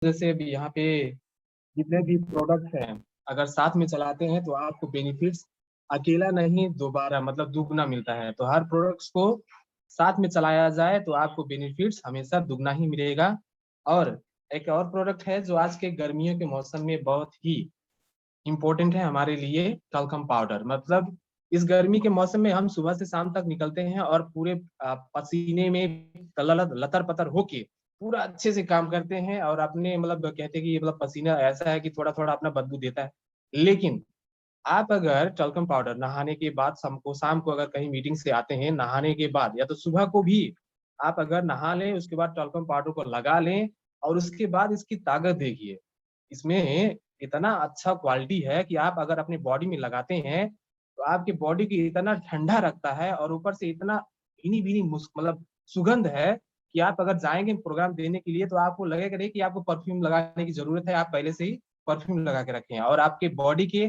जैसे अभी यहाँ पे जितने भी प्रोडक्ट हैं, अगर साथ में चलाते हैं तो आपको बेनिफिट्स अकेला नहीं दोबारा मतलब दुगना मिलता है। तो हर प्रोडक्ट्स को साथ में चलाया जाए तो आपको बेनिफिट्स हमेशा दुगना ही मिलेगा। और एक और प्रोडक्ट है जो आज के गर्मियों के मौसम में बहुत ही इम्पोर्टेंट है हमारे लिए, टल्कम पाउडर। मतलब इस गर्मी के मौसम में हम सुबह से शाम तक निकलते हैं और पूरे पसीने में लतर पतर होके पूरा अच्छे से काम करते हैं और अपने मतलब कहते हैं कि मतलब पसीना ऐसा है कि थोड़ा थोड़ा अपना बदबू देता है। लेकिन आप अगर टल्कम पाउडर नहाने के बाद शाम को अगर कहीं मीटिंग से आते हैं, नहाने के बाद या तो सुबह को भी आप अगर नहा लें, उसके बाद टल्कम पाउडर को लगा लें और उसके बाद इसकी ताकत देखिए। इसमें इतना अच्छा क्वालिटी है कि आप अगर अपने बॉडी में लगाते हैं तो आपके बॉडी को इतना ठंडा रखता है और ऊपर से इतना भीनी भीनी मतलब सुगंध है कि आप अगर जाएंगे प्रोग्राम देने के लिए तो आपको लगेगा नहीं कि आपको परफ्यूम लगाने की जरूरत है, आप पहले से ही परफ्यूम लगा के रखें। और आपके बॉडी के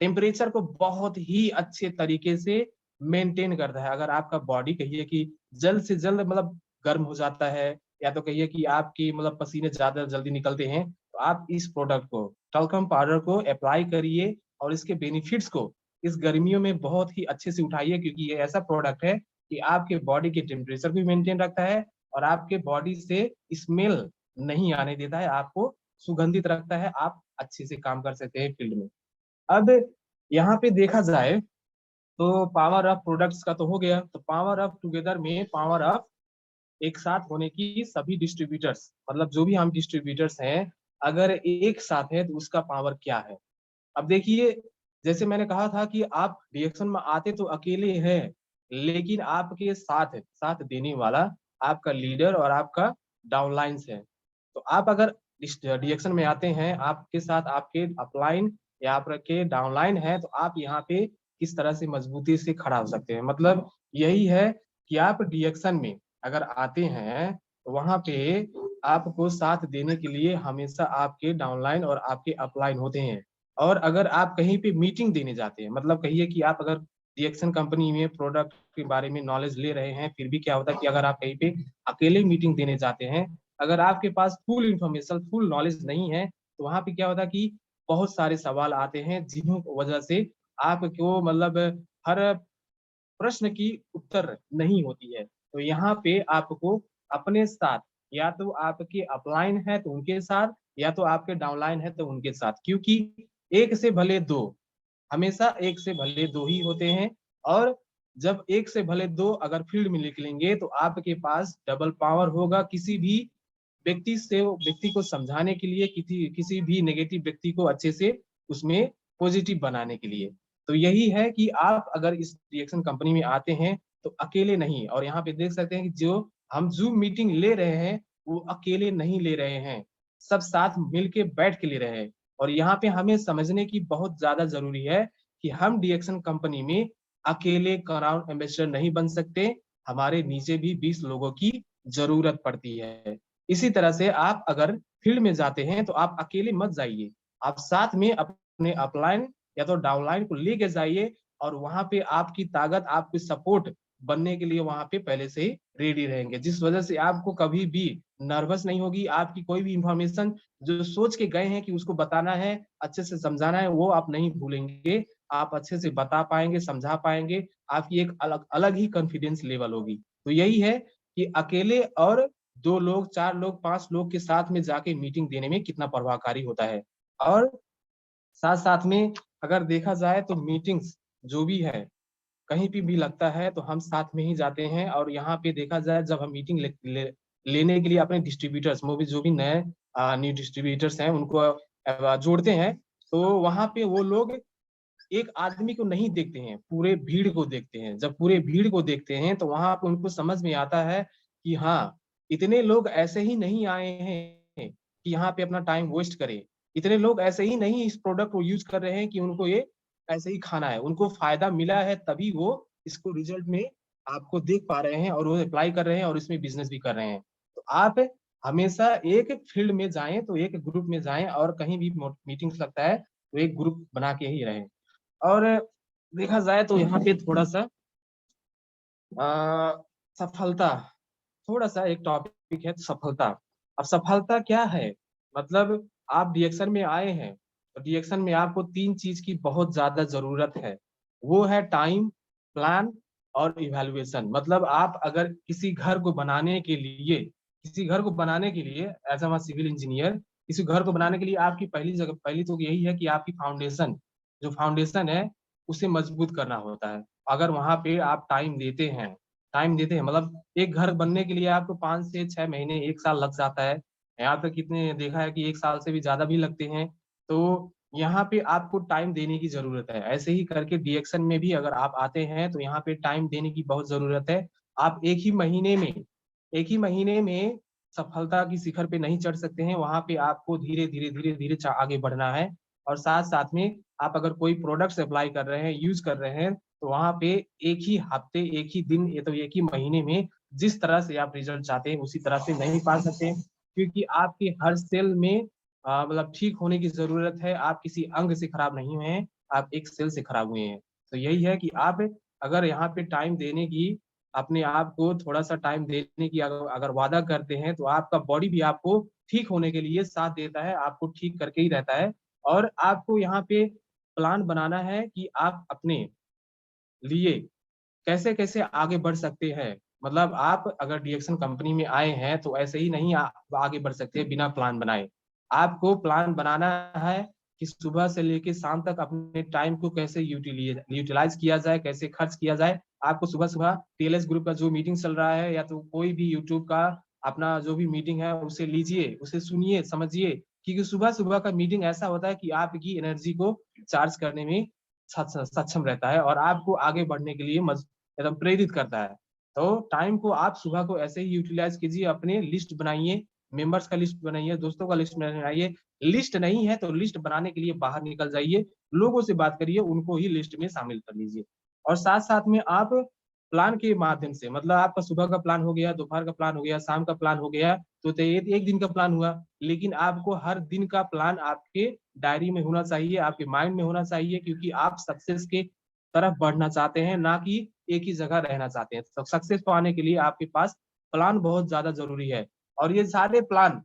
टेम्परेचर को बहुत ही अच्छे तरीके से मेंटेन करता है। अगर आपका बॉडी कहिए कि जल्द से जल्द मतलब गर्म हो जाता है, या तो कहिए कि आपकी मतलब पसीने ज्यादा जल्दी निकलते हैं, तो आप इस प्रोडक्ट को, टल्कम पाउडर को अप्लाई करिए और इसके बेनिफिट्स को इस गर्मियों में बहुत ही अच्छे से उठाइए। क्योंकि ये ऐसा प्रोडक्ट है कि आपके बॉडी के टेम्परेचर भी मेंटेन रखता है और आपके बॉडी से स्मेल नहीं आने देता है, आपको सुगंधित रखता है, आप अच्छे से काम कर सकते हैं फील्ड में। अब यहाँ पे देखा जाए तो पावर अप प्रोडक्ट्स का तो हो गया, तो पावर अप टुगेदर में पावर अप एक साथ होने की सभी डिस्ट्रीब्यूटर्स, मतलब जो भी हम डिस्ट्रीब्यूटर्स हैं, अगर एक साथ है तो उसका पावर क्या है। अब देखिए, जैसे मैंने कहा था कि आप रिएक्शन में आते तो अकेले हैं, लेकिन आपके साथ साथ देने वाला आपका लीडर और आपका डाउनलाइंस है। तो आप अगर इस रिएक्शन में आते हैं, आपके साथ आपके अपलाइन या आपके डाउनलाइन है, तो आप यहाँ पे किस तरह से मजबूती से खड़ा हो सकते हैं। मतलब यही है कि आप रिएक्शन में अगर आते हैं तो वहां पे आपको साथ देने के लिए हमेशा आपके डाउनलाइन और आपके अपलाइन होते हैं। और अगर आप कहीं पे मीटिंग देने जाते हैं, मतलब कहिए कि आप अगर रिएक्शन कंपनी में प्रोडक्ट के बारे में नॉलेज ले रहे हैं, फिर भी क्या होता है कि अगर आप कहीं पे अकेले मीटिंग देने जाते हैं, अगर आपके पास फुल इंफॉर्मेशन फुल नॉलेज नहीं है, तो वहां पे क्या होता है कि बहुत सारे सवाल आते हैं जिन्हों वजह से आपको मतलब हर प्रश्न की उत्तर नहीं होती है। तो यहाँ पे आपको अपने साथ, या तो आपके अपलाइन है तो उनके साथ, या तो आपके डाउनलाइन है तो उनके साथ, क्योंकि एक से भले दो, हमेशा एक से भले दो ही होते हैं। और जब एक से भले दो अगर फील्ड में निकलेंगे तो आपके पास डबल पावर होगा किसी भी व्यक्ति को समझाने के लिए, किसी भी नेगेटिव व्यक्ति को अच्छे से उसमें पॉजिटिव बनाने के लिए। तो यही है कि आप अगर इस रिएक्शन कंपनी में आते हैं तो अकेले नहीं। और यहाँ पे देख सकते हैं कि जो हम जूम मीटिंग ले रहे हैं वो अकेले नहीं ले रहे हैं, सब साथ मिलके बैठ के ले रहे हैं। और यहाँ पे हमें समझने की बहुत ज्यादा जरूरी है कि हम रिएक्शन कंपनी में अकेले क्राउन एम्बेसडर नहीं बन सकते, हमारे नीचे भी 20 लोगों की जरूरत पड़ती है। इसी तरह से आप अगर फील्ड में जाते हैं तो आप अकेले मत जाइए, आप साथ में अपने अपलाइन या तो डाउनलाइन को लेके जाइए। और वहां पे आपकी ताकत, आपकी सपोर्ट बनने के लिए वहां पे पहले से ही रेडी रहेंगे, जिस वजह से आपको कभी भी नर्वस नहीं होगी। आपकी कोई भी इंफॉर्मेशन जो सोच के गए हैं कि उसको बताना है, अच्छे से समझाना है, वो आप नहीं भूलेंगे, आप अच्छे से बता पाएंगे, समझा पाएंगे। आपकी एक अलग अलग ही कॉन्फिडेंस लेवल होगी। तो यही है कि अकेले और 2 लोग, 4 लोग, 5 लोग के साथ में जाके मीटिंग देने में कितना प्रभावकारी होता है। और साथ साथ में अगर देखा जाए तो मीटिंग्स जो भी है कहीं भी लगता है तो हम साथ में ही जाते हैं। और यहाँ पे देखा जाए जब हम मीटिंग लेने के लिए अपने डिस्ट्रीब्यूटर्स, वो भी जो भी नए न्यू डिस्ट्रीब्यूटर्स हैं उनको जोड़ते हैं, तो वहां पे वो लोग एक आदमी को नहीं देखते हैं, पूरे भीड़ को देखते हैं। जब पूरे भीड़ को देखते हैं तो वहां पर उनको समझ में आता है कि हाँ, इतने लोग ऐसे ही नहीं आए हैं कि यहाँ पे अपना टाइम वेस्ट करें। इतने लोग ऐसे ही नहीं इस प्रोडक्ट को यूज कर रहे हैं कि उनको ये ऐसे ही खाना है, उनको फायदा मिला है तभी वो इसको रिजल्ट में आपको देख पा रहे हैं और वो अप्लाई कर रहे हैं और इसमें बिजनेस भी कर रहे हैं। तो आप हमेशा एक फील्ड में जाएं तो एक ग्रुप में जाएं, और कहीं भी मीटिंग्स लगता है तो एक ग्रुप बना के ही रहें। और देखा जाए तो यहाँ पे थोड़ा सा सफलता, थोड़ा सा एक टॉपिक है सफलता। अब सफलता क्या है, मतलब आप डीएक्शन में आए हैं तो डीएक्शन में आपको 3 चीज की बहुत ज्यादा जरूरत है। वो है टाइम, प्लान और इवैल्यूएशन। मतलब आप अगर किसी घर को बनाने के लिए एज अ सिविल इंजीनियर, किसी घर को बनाने के लिए आपकी पहली तो यही है कि आपकी फाउंडेशन, जो फाउंडेशन है उसे मजबूत करना होता है। अगर वहां पे आप टाइम देते हैं मतलब एक घर बनने के लिए आपको 5 से 6 महीने, 1 साल लग जाता है। यहाँ पे कितने देखा है कि 1 साल से भी ज्यादा भी लगते हैं। तो यहाँ पे आपको टाइम देने की जरूरत है। ऐसे ही करके डीएक्शन में भी अगर आप आते हैं तो यहाँ पे टाइम देने की बहुत जरूरत है। आप एक ही महीने में सफलता की शिखर पे नहीं चढ़ सकते हैं। वहां पे आपको धीरे धीरे धीरे धीरे आगे बढ़ना है। और साथ साथ में आप अगर कोई प्रोडक्ट्स अप्लाई कर रहे हैं, यूज कर रहे हैं, तो वहां पे एक ही हफ्ते, एक ही दिन, ये तो एक ही महीने में जिस तरह से आप रिजल्ट चाहते हैं उसी तरह से नहीं पा सकते। क्योंकि आपके हर सेल में मतलब ठीक होने की जरूरत है। आप किसी अंग से खराब नहीं हुए हैं, आप एक सेल से खराब हुए हैं। तो यही है कि आप अगर यहाँ पे टाइम देने की, अपने आप को थोड़ा सा टाइम देने की अगर वादा करते हैं तो आपका बॉडी भी आपको ठीक होने के लिए साथ देता है, आपको ठीक करके ही रहता है। और आपको यहाँ पे प्लान बनाना है कि आप अपने लिए कैसे कैसे आगे बढ़ सकते हैं। मतलब आप अगर डीएक्शन कंपनी में आए हैं तो ऐसे ही नहीं आगे बढ़ सकते बिना प्लान बनाए। आपको प्लान बनाना है कि सुबह से लेकर शाम तक अपने टाइम को कैसे यूटिलाइज किया जाए, कैसे खर्च किया जाए। आपको सुबह सुबह टीएलएस ग्रुप का जो मीटिंग चल रहा है या तो कोई भी यूट्यूब का अपना जो भी मीटिंग है उसे लीजिए, उसे सुनिए, समझिए। क्योंकि सुबह सुबह का मीटिंग ऐसा होता है कि आपकी एनर्जी को चार्ज करने में सक्षम रहता है और आपको आगे बढ़ने के लिए एकदम प्रेरित करता है। तो टाइम को आप सुबह को ऐसे ही यूटिलाइज कीजिए। अपने लिस्ट बनाइए, मेंबर्स का लिस्ट बनाइए, दोस्तों का लिस्ट बनाइए। लिस्ट नहीं है तो लिस्ट बनाने के लिए बाहर निकल जाइए, लोगों से बात करिए, उनको ही लिस्ट में शामिल कर लीजिए। और साथ साथ में आप प्लान के माध्यम से, मतलब आपका सुबह का प्लान हो गया, दोपहर का प्लान हो गया, शाम का प्लान हो गया, तो ये एक दिन का प्लान हुआ। लेकिन आपको हर दिन का प्लान आपके डायरी में होना चाहिए, आपके माइंड में होना चाहिए। क्योंकि आप सक्सेस के तरफ बढ़ना चाहते हैं, ना कि एक ही जगह रहना चाहते हैं। तो सक्सेस पाने के लिए आपके पास प्लान बहुत ज्यादा जरूरी है। और ये सारे प्लान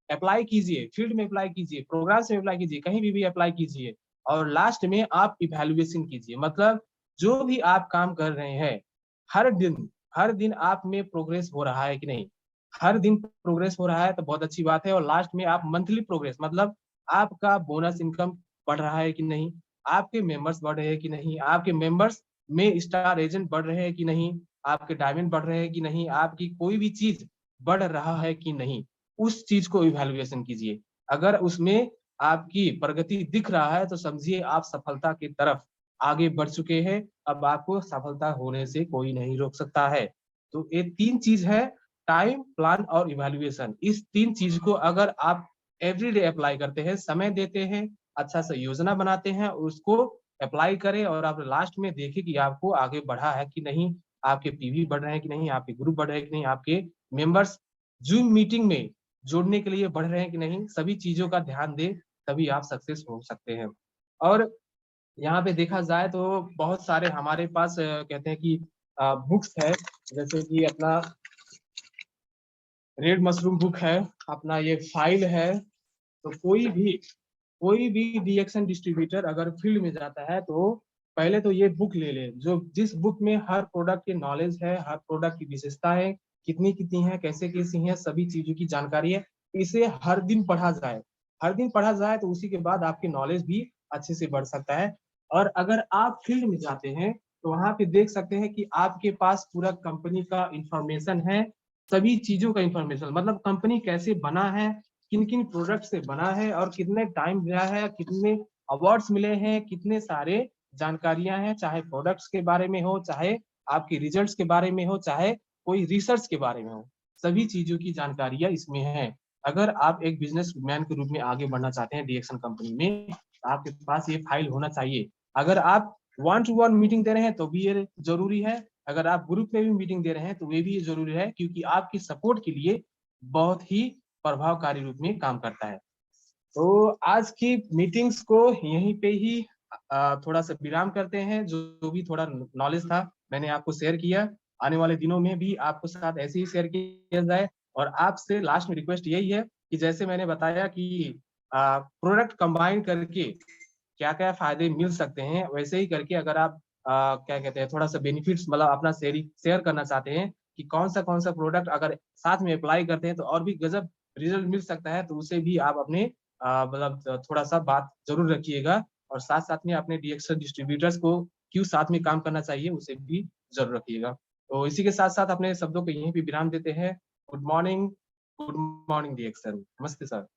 अप्लाई कीजिए, फील्ड में अप्लाई कीजिए, प्रोग्राम्स में अप्लाई कीजिए, कहीं भी अप्लाई कीजिए। और लास्ट में आप इवैल्यूएशन कीजिए। मतलब जो भी आप काम कर रहे हैं, हर दिन हर दिन आप में प्रोग्रेस हो रहा है कि नहीं। हर दिन प्रोग्रेस हो रहा है तो बहुत अच्छी बात है। और लास्ट में आप मंथली प्रोग्रेस, मतलब आपका बोनस इनकम बढ़ रहा है कि नहीं, आपके मेंबर्स बढ़ रहे हैं कि नहीं, आपके मेंबर्स में स्टार एजेंट बढ़ रहे हैं कि नहीं, आपके डायमंड बढ़ रहे हैं कि नहीं, आपकी कोई भी चीज बढ़ रहा है कि नहीं, उस चीज को इवैल्यूएशन कीजिए। अगर उसमें आपकी प्रगति दिख रहा है तो समझिए आप सफलता की तरफ आगे बढ़ चुके हैं। अब आपको सफलता होने से कोई नहीं रोक सकता है। तो ये 3 चीज है, टाइम, प्लान और इवैल्यूएशन। इस 3 चीज को अगर आप एवरीडे अप्लाई करते हैं, समय देते हैं, अच्छा सा योजना बनाते हैं, उसको अप्लाई करें और आप लास्ट में देखें कि आपको आगे बढ़ा है कि नहीं, आपके पीवी बढ़ रहे हैं कि नहीं, आपके ग्रुप बढ़ रहे हैं कि नहीं, आपके मेंबर्स जूम मीटिंग में जोड़ने के लिए बढ़ रहे हैं कि नहीं। सभी चीजों का ध्यान दें, तभी आप सक्सेस हो सकते हैं। और यहाँ पे देखा जाए तो बहुत सारे हमारे पास कहते हैं कि बुक्स है, जैसे कि अपना रेड मशरूम बुक है, अपना ये फाइल है। तो कोई भी डीएक्शन डिस्ट्रीब्यूटर अगर फील्ड में जाता है तो पहले तो ये बुक ले ले, जो जिस बुक में हर प्रोडक्ट की नॉलेज है, हर प्रोडक्ट की विशेषता है, कितनी कितनी है, कैसे कैसी है, सभी चीजों की जानकारी है। इसे हर दिन पढ़ा जाए, हर दिन पढ़ा जाए तो उसी के बाद आपकी नॉलेज भी अच्छे से बढ़ सकता है। और अगर आप फील्ड में जाते हैं तो वहां पे देख सकते हैं कि आपके पास पूरा कंपनी का इंफॉर्मेशन है, सभी चीजों का इंफॉर्मेशन, मतलब कंपनी कैसे बना है, किन किन प्रोडक्ट से बना है, और कितने टाइम गया है, कितने अवार्ड्स मिले हैं, कितने सारे जानकारियां हैं, चाहे प्रोडक्ट्स के बारे में हो, चाहे आपके रिजल्ट्स के बारे में हो, चाहे कोई रिसर्च के बारे में हो, सभी चीजों की जानकारियां इसमें हैं। अगर आप एक बिजनेसमैन के रूप में आगे बढ़ना चाहते हैं डीएक्शन कंपनी में, तो आपके पास ये फाइल होना चाहिए। अगर आप 1-to-1 मीटिंग दे रहे हैं तो भी ये जरूरी है, अगर आप ग्रुप में भी मीटिंग दे रहे हैं तो ये भी जरूरी है, क्योंकि आपकी सपोर्ट के लिए बहुत ही प्रभावकारी रूप में काम करता है। तो आज की मीटिंग्स को यहीं पे ही थोड़ा सा विराम करते हैं। जो भी थोड़ा नॉलेज था मैंने आपको शेयर किया, आने वाले दिनों में भी आपको साथ ऐसे ही शेयर किया जाए। और आपसे लास्ट में रिक्वेस्ट यही है कि जैसे मैंने बताया कि प्रोडक्ट कंबाइन करके क्या-क्या फायदे मिल सकते हैं, वैसे ही करके अगर आप क्या कहते हैं थोड़ा-सा बेनिफिट्स मतलब अपना शेयर करना चाहते हैं कि कौन-सा प्रोडक्ट अगर साथ में अप्लाई करते हैं तो और भी गजब रिजल्ट मिल सकता है, तो उसे भी आप अपने मतलब थोड़ा-सा बात ज़रूर रखिएगा और साथ-साथ में अपने डीएक्सएल डिस्ट्रीब्यूटर्स को क्यों साथ में काम करना चाहिए, उसे भी ज़रूर रखिएगा। तो इसी के साथ-साथ अपने शब्दों को यहीं पे विराम देते हैं। Good morning DXL. नमस्ते सर।